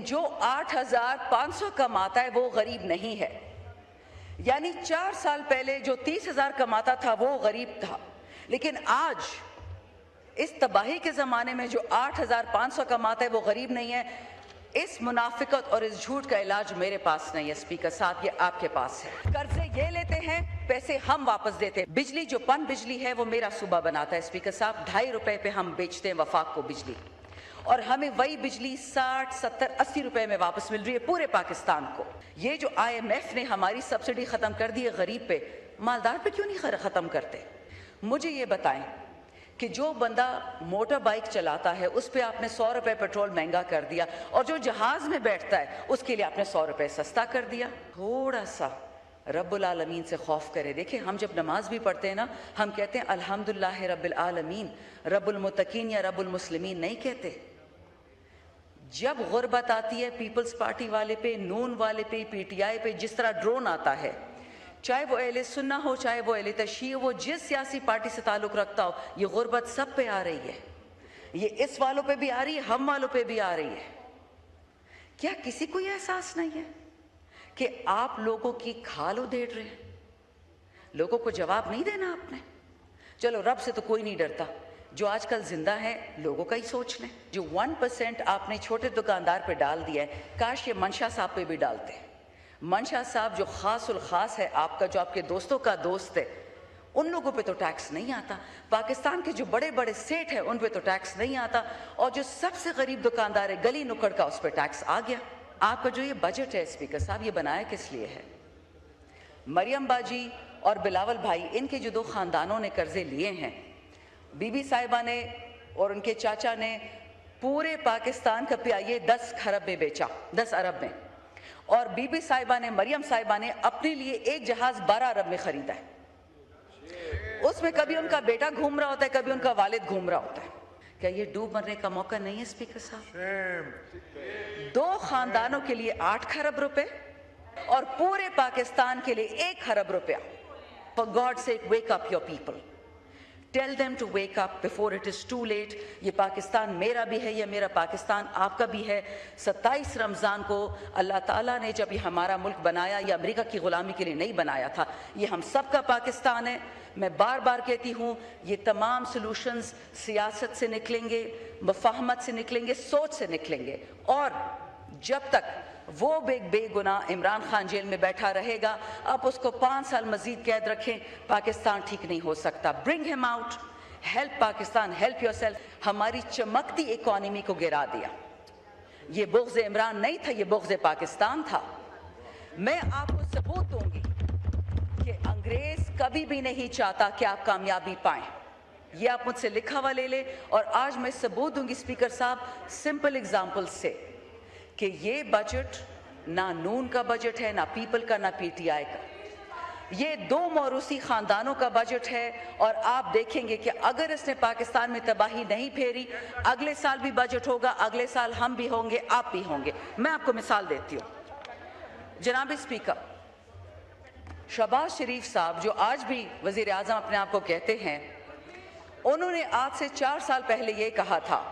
जो 8,500 कमाता है वो गरीब नहीं है। यानी 4 साल पहले जो 30,000 कमाता था वो गरीब था, लेकिन आज इस तबाही के ज़माने में जो 8,500 कमाता है वो गरीब नहीं है। इस मुनाफिकत और इस झूठ का इलाज मेरे पास नहीं है स्पीकर साहब, ये आपके पास है। कर्जे ये लेते हैं, पैसे हम वापस देते हैं। बिजली जो पन बिजली है वो मेरा सूबा बनाता है स्पीकर साहब, 2.5 रुपए पे हम बेचते हैं वफाक को बिजली, और हमें वही बिजली 60, 70, 80 रुपए में वापस मिल रही है पूरे पाकिस्तान को। ये जो IMF ने हमारी सब्सिडी खत्म कर दी है गरीब पे, मालदार पे क्यों नहीं खत्म करते? मुझे ये बताएं कि जो बंदा मोटर बाइक चलाता है उस पे आपने 100 रुपए पेट्रोल महंगा कर दिया, और जो जहाज में बैठता है उसके लिए आपने 100 रुपए सस्ता कर दिया। थोड़ा सा रब्बुल आलमीन से खौफ करे। देखिए, हम जब नमाज भी पढ़ते हैं ना, हम कहते हैं अल्हम्दुलिल्लाह रब्बिल आलमीन, रब्बुल मुत्तकीन या रब्बुल मुस्लिमीन नहीं कहते। जब गुर्बत आती है पीपल्स पार्टी वाले पे, नून वाले पे, PTI पे जिस तरह ड्रोन आता है, चाहे वो अहले सुन्ना हो, चाहे वो अहले तशय्युई हो, वो जिस सियासी पार्टी से ताल्लुक़ रखता हो, ये गुर्बत सब पे आ रही है। ये इस वालों पे भी आ रही है, हम वालों पे भी आ रही है। क्या किसी को ये एहसास नहीं है कि आप लोगों की खाल उधेड़ रहे हैं? लोगों को जवाब नहीं देना आपने? चलो, रब से तो कोई नहीं डरता, जो आजकल जिंदा है लोगों का ही सोच लें। जो 1% आपने छोटे दुकानदार पे डाल दिया है, काश ये मंशा साहब पे भी डालते हैं। मंशा साहब जो खासुल खास है आपका, जो आपके दोस्तों का दोस्त है, उन लोगों पे तो टैक्स नहीं आता। पाकिस्तान के जो बड़े बड़े सेठ हैं उन पे तो टैक्स नहीं आता, और जो सबसे गरीब दुकानदार है गली नुक्कड़ का, उस पर टैक्स आ गया। आपका जो ये बजट है स्पीकर साहब, ये बनाया किस लिए है? मरियम बाजी और बिलावल भाई, इनके जो 2 खानदानों ने कर्जे लिए हैं, बीबी साहिबा ने और उनके चाचा ने पूरे पाकिस्तान का PIA 10 खरब में बेचा, 10 अरब में, और बीबी साहिबा ने, मरियम साहिबा ने अपने लिए एक जहाज 12 अरब में खरीदा है। उसमें कभी उनका बेटा घूम रहा होता है, कभी उनका वालिद घूम रहा होता है। क्या ये डूब मरने का मौका नहीं है स्पीकर साहब? 2 खानदानों के लिए 8 खरब रुपए और पूरे पाकिस्तान के लिए 1 खरब रुपया। For God sake, wake up your people, tell them to wake up before it is too late. ये पाकिस्तान मेरा भी है, ये मेरा पाकिस्तान आपका भी है। 27 रमज़ान को अल्लाह ताला ने जब ये हमारा मुल्क बनाया, ये अमेरिका की गुलामी के लिए नहीं बनाया था, ये हम सब का पाकिस्तान है। मैं बार बार कहती हूँ, ये तमाम सॉल्यूशंस सियासत से निकलेंगे, मुफाहमत से निकलेंगे, सोच से निकलेंगे, और जब तक वो बेगुनाह इमरान खान जेल में बैठा रहेगा, आप उसको 5 साल मजीद कैद रखें, पाकिस्तान ठीक नहीं हो सकता। Bring him out, help Pakistan, help yourself. हमारी चमकती इकोनॉमी को गिरा दिया। ये बुग़्ज़ इमरान नहीं था, ये बुग़्ज़ पाकिस्तान था। मैं आपको सबूत दूंगी कि अंग्रेज कभी भी नहीं चाहता कि आप कामयाबी पाएं। ये आप मुझसे लिखा हुआ ले ले, और आज मैं सबूत दूंगी स्पीकर साहब, सिंपल एग्जाम्पल से, कि ये बजट ना नून का बजट है, ना पीपल का, ना PTI का। ये 2 मौरूसी खानदानों का बजट है, और आप देखेंगे कि अगर इसने पाकिस्तान में तबाही नहीं फेरी, अगले साल भी बजट होगा, अगले साल हम भी होंगे, आप भी होंगे। मैं आपको मिसाल देती हूँ। जनाब स्पीकर, शहबाज शरीफ साहब जो आज भी वजीर आज़म अपने आप को कहते हैं, उन्होंने आज से 4 साल पहले ये कहा था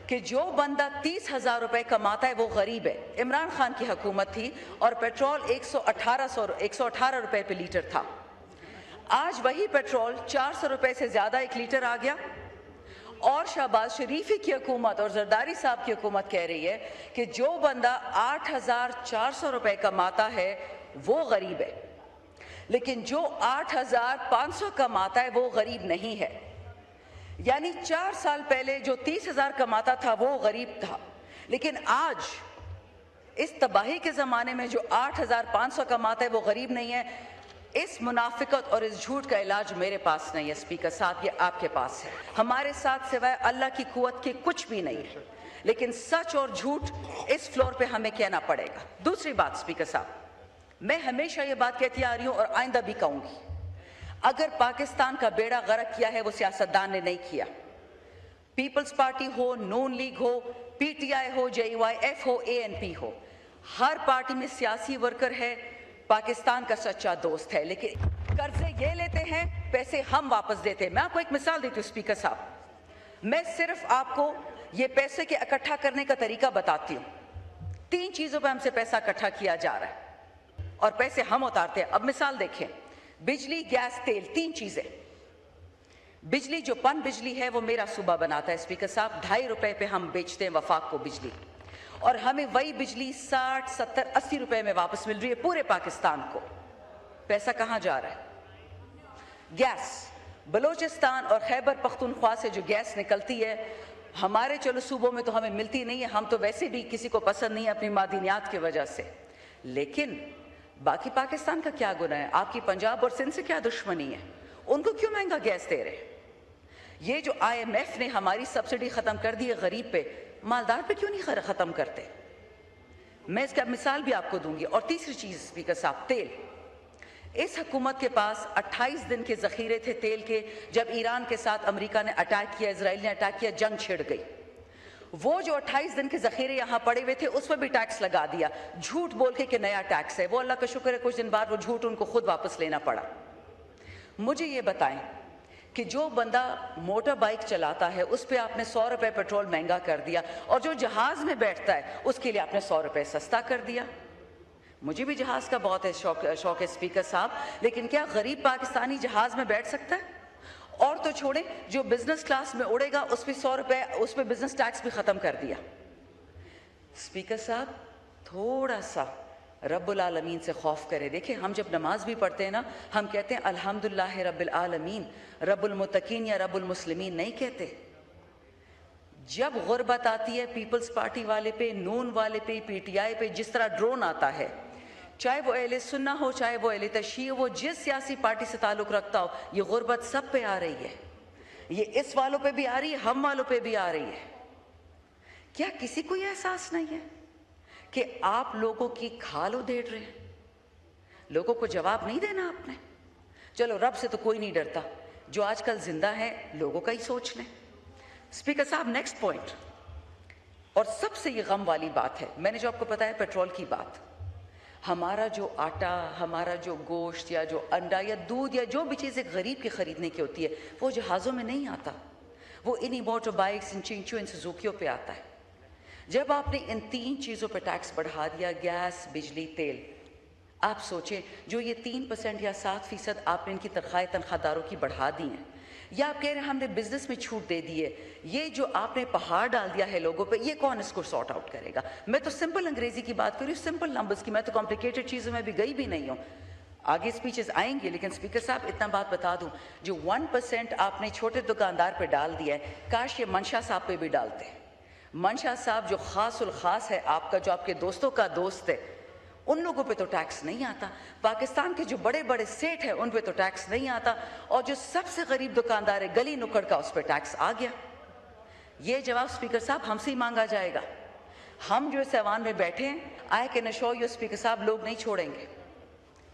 कि जो बंदा 30,000 रुपए कमाता है वो गरीब है। इमरान खान की हुकूमत थी और पेट्रोल 118 रुपए पे लीटर था। आज वही पेट्रोल 400 रुपए से ज़्यादा 1 लीटर आ गया, और शहबाज शरीफ की हुकूमत और जरदारी साहब की हुकूमत कह रही है कि जो बंदा 8,400 रुपए कमाता है वो गरीब है, लेकिन जो 8,500 कमाता है वो गरीब नहीं है। यानी 4 साल पहले जो 30,000 कमाता था वो गरीब था, लेकिन आज इस तबाही के ज़माने में जो 8,500 कमाता है वो गरीब नहीं है। इस मुनाफिकत और इस झूठ का इलाज मेरे पास नहीं है स्पीकर साहब, ये आपके पास है। हमारे साथ सिवाय अल्लाह की कुव्वत के कुछ भी नहीं है, लेकिन सच और झूठ इस फ्लोर पे हमें कहना पड़ेगा। दूसरी बात स्पीकर साहब, मैं हमेशा ये बात कहती आ रही हूँ और आइंदा भी कहूँगी, अगर पाकिस्तान का बेड़ा गर्क किया है वो सियासतदान ने नहीं किया। पीपल्स पार्टी हो, नून लीग हो, PTI हो, JYF हो, ANP हो, हर पार्टी में सियासी वर्कर है, पाकिस्तान का सच्चा दोस्त है, लेकिन कर्जे ये लेते हैं, पैसे हम वापस देते हैं। मैं आपको एक मिसाल देती हूँ स्पीकर साहब, मैं सिर्फ आपको ये पैसे के इकट्ठा करने का तरीका बताती हूँ। चीजों पे हमसे पैसा इकट्ठा किया जा रहा है और पैसे हम उतारते हैं। अब मिसाल देखें, बिजली, गैस, तेल, 3 चीजें। बिजली, जो पन बिजली है वो मेरा सूबा बनाता है स्पीकर साहब, 2.5 रुपए पे हम बेचते हैं वफाक को बिजली, और हमें वही बिजली 60, 70, 80 रुपए में वापस मिल रही है पूरे पाकिस्तान को। पैसा कहां जा रहा है? गैस, बलोचिस्तान और खैबर पख्तूनख्वा से जो गैस निकलती है, हमारे चलो सूबों में तो हमें मिलती नहीं है, हम तो वैसे भी किसी को पसंद नहीं है अपनी मादनियात की वजह से, लेकिन बाकी पाकिस्तान का क्या गुनाह है? आपकी पंजाब और सिंध से क्या दुश्मनी है? उनको क्यों महंगा गैस दे रहे हैं? ये जो IMF ने हमारी सब्सिडी खत्म कर दी है गरीब पे, मालदार पे क्यों नहीं खत्म करते? मैं इसका मिसाल भी आपको दूंगी। और तीसरी चीज स्पीकर साहब, तेल। इस हुकूमत के पास 28 दिन के जखीरे थे तेल के, जब ईरान के साथ अमेरिका ने अटैक किया, इजराइल ने अटैक किया, जंग छिड़ गई। वो जो 28 दिन के जखीरे यहां पड़े हुए थे उस पर भी टैक्स लगा दिया, झूठ बोल के कि नया टैक्स है। वो अल्लाह का शुक्र है कुछ दिन बाद वो झूठ उनको खुद वापस लेना पड़ा। मुझे ये बताएं कि जो बंदा मोटर बाइक चलाता है उस पर आपने 100 रुपए पेट्रोल महंगा कर दिया, और जो जहाज में बैठता है उसके लिए आपने 100 रुपए सस्ता कर दिया। मुझे भी जहाज का बहुत है शौक है स्पीकर साहब, लेकिन क्या गरीब पाकिस्तानी जहाज में बैठ सकता है? और तो छोड़ें, जो बिजनेस क्लास में उड़ेगा उस पर 100 रुपए, उस पर बिजनेस टैक्स भी खत्म कर दिया। स्पीकर साहब, थोड़ा सा रब्बुल आलमीन से खौफ करे। देखिए, हम जब नमाज भी पढ़ते हैं ना, हम कहते हैं अल्हम्दुलिल्लाह रब्बिल आलमीन, रब्बुल मुत्तकीन या रब्बुल मुस्लिमीन नहीं कहते। जब गुर्बत आती है पीपल्स पार्टी वाले पे, नून वाले पे, PTI पे जिस तरह ड्रोन आता है, चाहे वो अहले सुन्ना हो, चाहे वो अहले तशय्युई हो, वो जिस सियासी पार्टी से ताल्लुक़ रखता हो, ये गुर्बत सब पे आ रही है। ये इस वालों पे भी आ रही है, हम वालों पे भी आ रही है। क्या किसी को ये एहसास नहीं है कि आप लोगों की खाल उधेड़ रहे हैं? लोगों को जवाब नहीं देना आपने? चलो, रब से तो कोई नहीं डरता, जो आजकल जिंदा है लोगों का ही सोच लें। स्पीकर साहब, नेक्स्ट पॉइंट, और सबसे ये गम वाली बात है, मैंने जो आपको बताया पेट्रोल की बात, हमारा जो आटा, हमारा जो गोश्त या जो अंडा या दूध या जो भी चीज़ एक गरीब की खरीदने की होती है, वो जहाज़ों में नहीं आता, वो इन्हीं मोटर बाइक्स, इन चिंचू, इन सुजुकियों पे आता है। जब आपने इन 3 चीज़ों पर टैक्स बढ़ा दिया, गैस, बिजली, तेल, आप सोचें जो ये 3% या 7% आपने इनकी तनख्वाहदारों की बढ़ा दी हैं, या आप कह रहे हैं हमने बिजनेस में छूट दे दी है, ये जो आपने पहाड़ डाल दिया है लोगों पे, ये कौन इसको सॉर्ट आउट करेगा? मैं तो सिंपल अंग्रेजी की बात कर रही हूँ, सिंपल नंबर्स की, मैं तो कॉम्प्लिकेटेड चीज़ों में भी गई भी नहीं हूँ। आगे स्पीचेस आएंगे, लेकिन स्पीकर साहब इतना बात बता दूं, जो 1% आपने छोटे दुकानदार पे डाल दिया है, काश ये मंशा साहब पे भी डालते हैं। मंशा साहब जो खास उल खास है आपका, जो आपके दोस्तों का दोस्त है, उन लोगों पे तो टैक्स नहीं आता। पाकिस्तान के जो बड़े बड़े सेठ हैं उन पे तो टैक्स नहीं आता, और जो सबसे गरीब दुकानदार है गली नुक्कड़ का, उस पर टैक्स आ गया। ये जवाब स्पीकर साहब हमसे ही मांगा जाएगा। हम जो इस ऐवान में बैठे हैं, I can assure you speaker साहब, लोग नहीं छोड़ेंगे।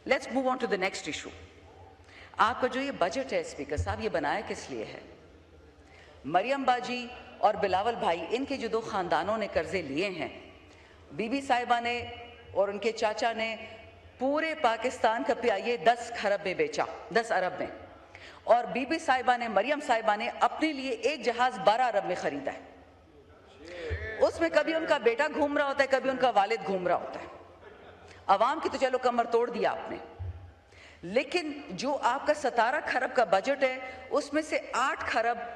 Let's move on to the next issue. आपका जो ये बजट है स्पीकर साहब, ये बनाया किस लिए है? मरियम बाजी और बिलावल भाई, इनके जो 2 खानदानों ने कर्जे लिए हैं, बीबी साहिबा ने और उनके चाचा ने पूरे पाकिस्तान का PIA 10 खरब में बेचा, 10 अरब में, और बीबी साहिबा ने, मरियम साहिबा ने अपने लिए एक जहाज 12 अरब में खरीदा है। उसमें कभी उनका बेटा घूम रहा होता है, कभी उनका वालिद घूम रहा होता है। अवाम की तो चलो कमर तोड़ दिया आपने, लेकिन जो आपका 17 खरब का बजट है, उसमें से 8 खरब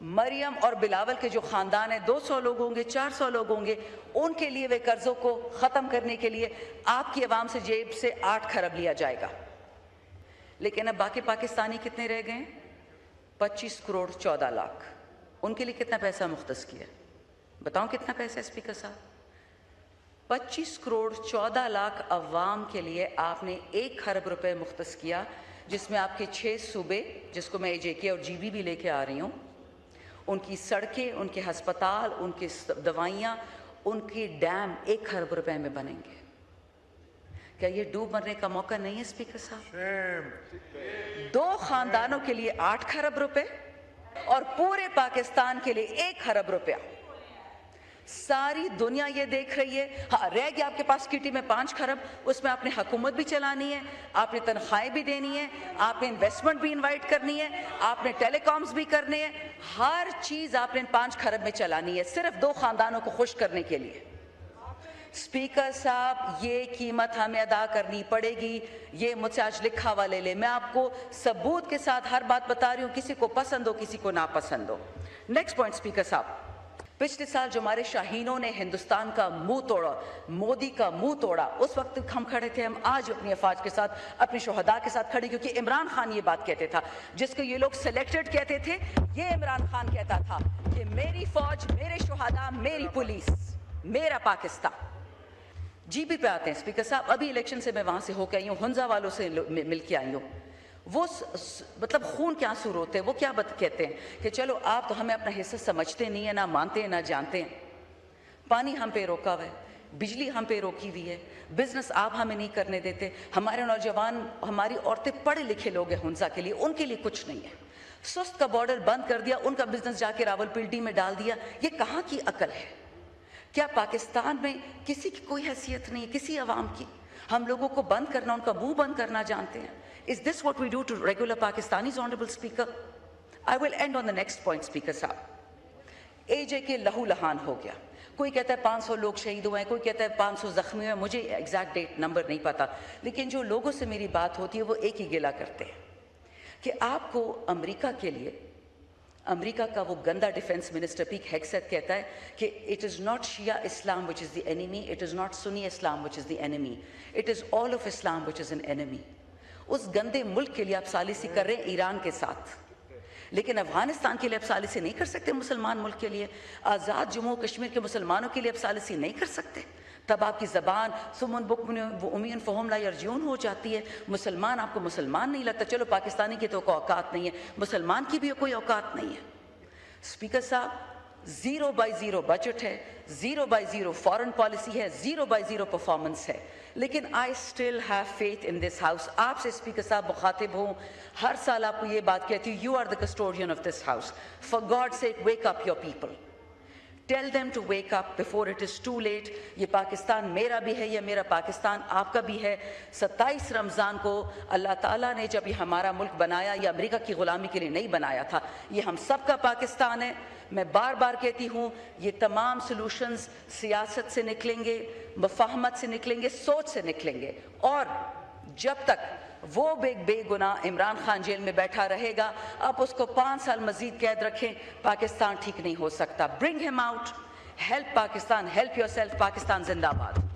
मरियम और बिलावल के जो खानदान है, 200 लोग होंगे, 400 लोग होंगे, उनके लिए वे कर्जों को ख़त्म करने के लिए आपकी आवाम से जेब से 8 खरब लिया जाएगा। लेकिन अब बाकी पाकिस्तानी कितने रह गए? 25 करोड़ 14 लाख। उनके लिए कितना पैसा मुख्तस किया? बताऊं कितना पैसा है स्पीकर साहब? 25 करोड़ 14 लाख अवाम के लिए आपने 1 खरब रुपए मुख्तस किया, जिसमें आपके 6 सूबे, जिसको मैं AJK और GB भी लेके आ रही हूँ, उनकी सड़कें, उनके हस्पताल, उनकी दवाइयाँ, उनके डैम 1 खरब रुपए में बनेंगे। क्या ये डूब मरने का मौका नहीं है स्पीकर साहब? 2 खानदानों के लिए 8 खरब रुपए और पूरे पाकिस्तान के लिए 1 खरब रुपया। सारी दुनिया ये देख रही है। हाँ, रह गया आपके पास किटी में 5 खरब, उसमें आपने हुकूमत भी चलानी है, आपने तनख्वाहें भी देनी है, आपने इन्वेस्टमेंट भी इनवाइट करनी है, आपने टेलीकॉम्स भी करने हैं, हर चीज आपने 5 खरब में चलानी है, सिर्फ 2 खानदानों को खुश करने के लिए। स्पीकर साहब, ये कीमत हमें अदा करनी पड़ेगी, ये मुझसे आज लिखा हुआ ले ले। मैं आपको सबूत के साथ हर बात बता रही हूँ, किसी को पसंद हो किसी को ना पसंद हो। नेक्स्ट पॉइंट स्पीकर साहब, पिछले साल जो हमारे शाहीनों ने हिंदुस्तान का मुंह तोड़ा, मोदी का मुंह तोड़ा, उस वक्त हम खड़े थे। हम आज अपनी अफवाज के साथ, अपने शोहदा के साथ खड़े, क्योंकि इमरान खान ये बात कहते था, जिसको ये लोग सिलेक्टेड कहते थे, ये इमरान खान कहता था कि मेरी फौज, मेरे शोहदा, मेरी पुलिस, मेरा पाकिस्तान। जीबी पे आते हैं स्पीकर साहब, अभी इलेक्शन से मैं वहां से होकर आई हूँ, हुंजा वालों से मिल के आई हूँ। वो मतलब खून के आंसू रोते हैं। वो क्या कहते हैं कि चलो आप तो हमें अपना हिस्सा समझते नहीं है, ना मानते हैं ना जानते हैं। पानी हम पे रोका हुआ है, बिजली हम पे रोकी हुई है, बिजनेस आप हमें नहीं करने देते। हमारे नौजवान, हमारी औरतें पढ़े लिखे लोग हैं हुंजा के लिए, उनके लिए कुछ नहीं है। सुस्त का बॉर्डर बंद कर दिया, उनका बिजनेस जाके रावलपिंडी में डाल दिया। ये कहाँ की अकल है? क्या पाकिस्तान में किसी की कोई हैसियत नहीं है, किसी अवाम की? हम लोगों को बंद करना, उनका मुंह बंद करना जानते हैं। Is this what we do to regular Pakistanis, Honorable Speaker? I will end on the next point, Speaker साहब। AJ के लहू लहान हो गया। कोई कहता है 500 लोग शहीद हुए हैं, कोई कहता है 500 जख्मी हुए हैं, मुझे एग्जैक्ट डेट नंबर नहीं पता, लेकिन जो लोगों से मेरी बात होती है वो एक ही गिला करते हैं कि आपको अमेरिका के लिए, अमेरिका का वो गंदा डिफेंस मिनिस्टर पीट हेगसेथ कहता है कि it is not Shia Islam which is the enemy, it is not Sunni Islam which is the enemy, it is all of Islam which is an enemy. उस गंदे मुल्क के लिए आप सालिसी कर रहे हैं ईरान के साथ, लेकिन अफगानिस्तान के लिए आप सालिसी नहीं कर सकते। मुसलमान मुल्क के लिए, आज़ाद जम्मू कश्मीर के मुसलमानों के लिए आप सालिसी नहीं कर सकते। तब आपकी ज़बान सुमन बुकमिन फ़हम ला यरजून हो जाती है। मुसलमान आपको मुसलमान नहीं लगता। चलो पाकिस्तानी की तो कोई औकात नहीं है, मुसलमान की भी कोई औकात नहीं है। स्पीकर साहब, 0/0 बजट है, 0/0 फॉरेन पॉलिसी है, 0/0 परफॉर्मेंस है, लेकिन I still have faith in this house. आपसे स्पीकर साहब मुखातिब हूँ, हर साल आपको ये बात कहती हूँ, you are the custodian of this house. For God sake, wake up your people, tell them to wake up before it is too late. ये पाकिस्तान मेरा भी है, ये मेरा पाकिस्तान आपका भी है। 27 रमज़ान को अल्लाह ताला ने जब ये हमारा मुल्क बनाया, ये अमेरिका की ग़ुलामी के लिए नहीं बनाया था, ये हम सब का पाकिस्तान है। मैं बार बार कहती हूँ, ये तमाम सॉल्यूशंस सियासत से निकलेंगे, मुफाहमत से निकलेंगे, सोच से निकलेंगे। और जब तक वो बेगुनाह इमरान खान जेल में बैठा रहेगा, आप उसको 5 साल मजीद कैद रखें, पाकिस्तान ठीक नहीं हो सकता। Bring him out, help Pakistan, help yourself, Pakistan जिंदाबाद।